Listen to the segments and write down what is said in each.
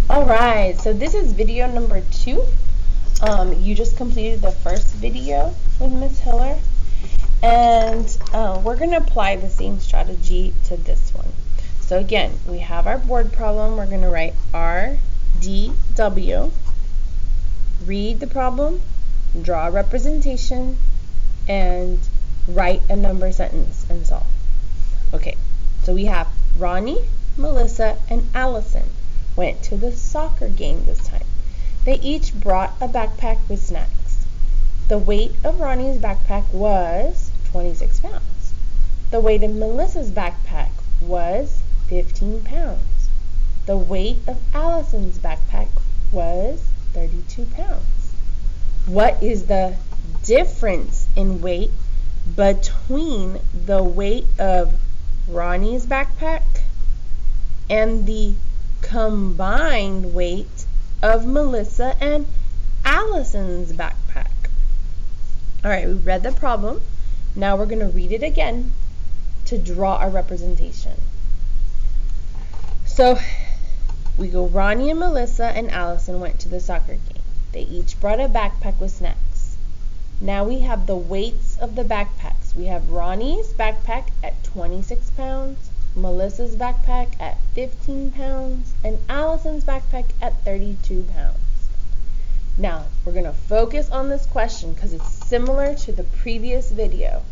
Alright, so this is video number 2. You just completed the first video with Ms. Hiller, and we're going to apply the same strategy to this one. So again, we have our board problem. We're going to write RDW, read the problem, draw a representation, and write a number sentence and solve. Okay, so we have Ronnie, Melissa, and Allison went to the soccer game this time. They each brought a backpack with snacks. The weight of Ronnie's backpack was 26 pounds. The weight of Melissa's backpack was 15 pounds. The weight of Allison's backpack was 32 pounds. What is the difference in weight between the weight of Ronnie's backpack and the combined weight of Melissa and Allison's backpack? Alright, we read the problem. Now we're going to read it again to draw a representation. So we go, Ronnie and Melissa and Allison went to the soccer game. They each brought a backpack with snacks. Now we have the weights of the backpacks. We have Ronnie's backpack at 26 pounds, Melissa's backpack at 15 pounds, and Allison's backpack at 32 pounds. Now, we're going to focus on this question because it's similar to the previous video.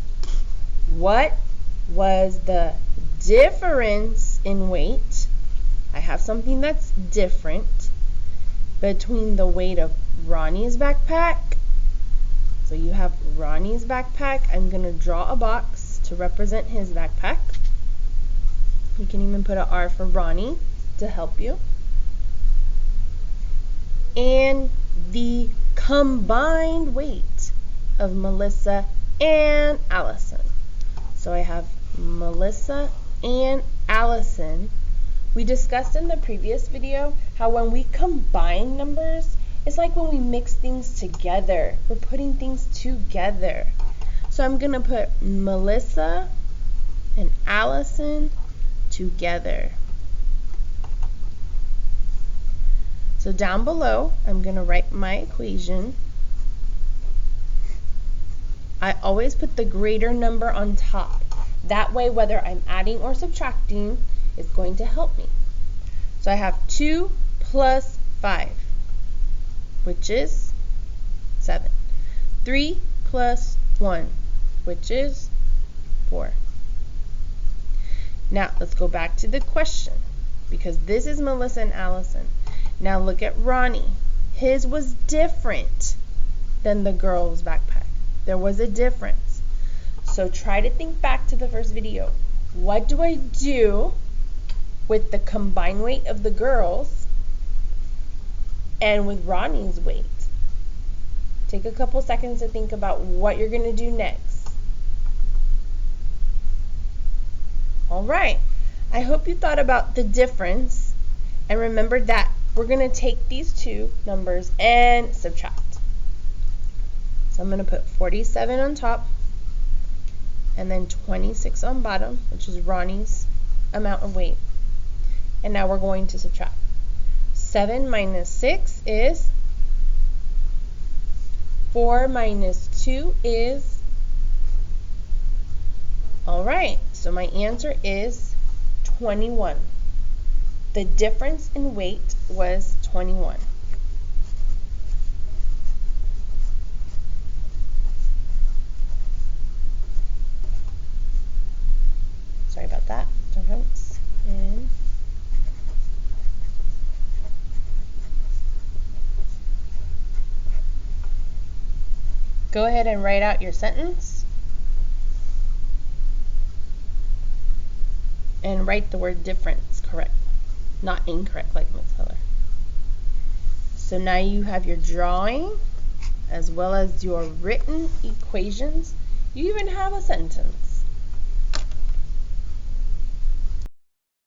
What was the difference in weight? I have something that's different between the weight of Ronnie's backpack. So you have Ronnie's backpack. I'm going to draw a box to represent his backpack. You can even put an R for Ronnie to help you. And the combined weight of Melissa and Allison. So I have Melissa and Allison. We discussed in the previous video how when we combine numbers, it's like when we mix things together. We're putting things together. So I'm going to put Melissa and Allison together. So down below, I'm going to write my equation. I always put the greater number on top. That way, whether I'm adding or subtracting, it's going to help me. So I have 2 plus 5, which is 7. 3 plus 1, which is 4. Now, let's go back to the question, because this is Melissa and Allison. Now, look at Ronnie. His was different than the girl's backpack. There was a difference. So try to think back to the first video. What do I do with the combined weight of the girls and with Ronnie's weight? Take a couple seconds to think about what you're going to do next. Alright, I hope you thought about the difference and remembered that we're going to take these two numbers and subtract. So I'm going to put 47 on top and then 26 on bottom, which is Ronnie's amount of weight. And now we're going to subtract. 7 minus 6 is 4 minus 2 is, alright, so my answer is 21. The difference in weight was 21. Sorry about that. Difference in go ahead and write out your sentence and write the word difference correct, not incorrect like Ms. Hiller. So now you have your drawing as well as your written equations. You even have a sentence.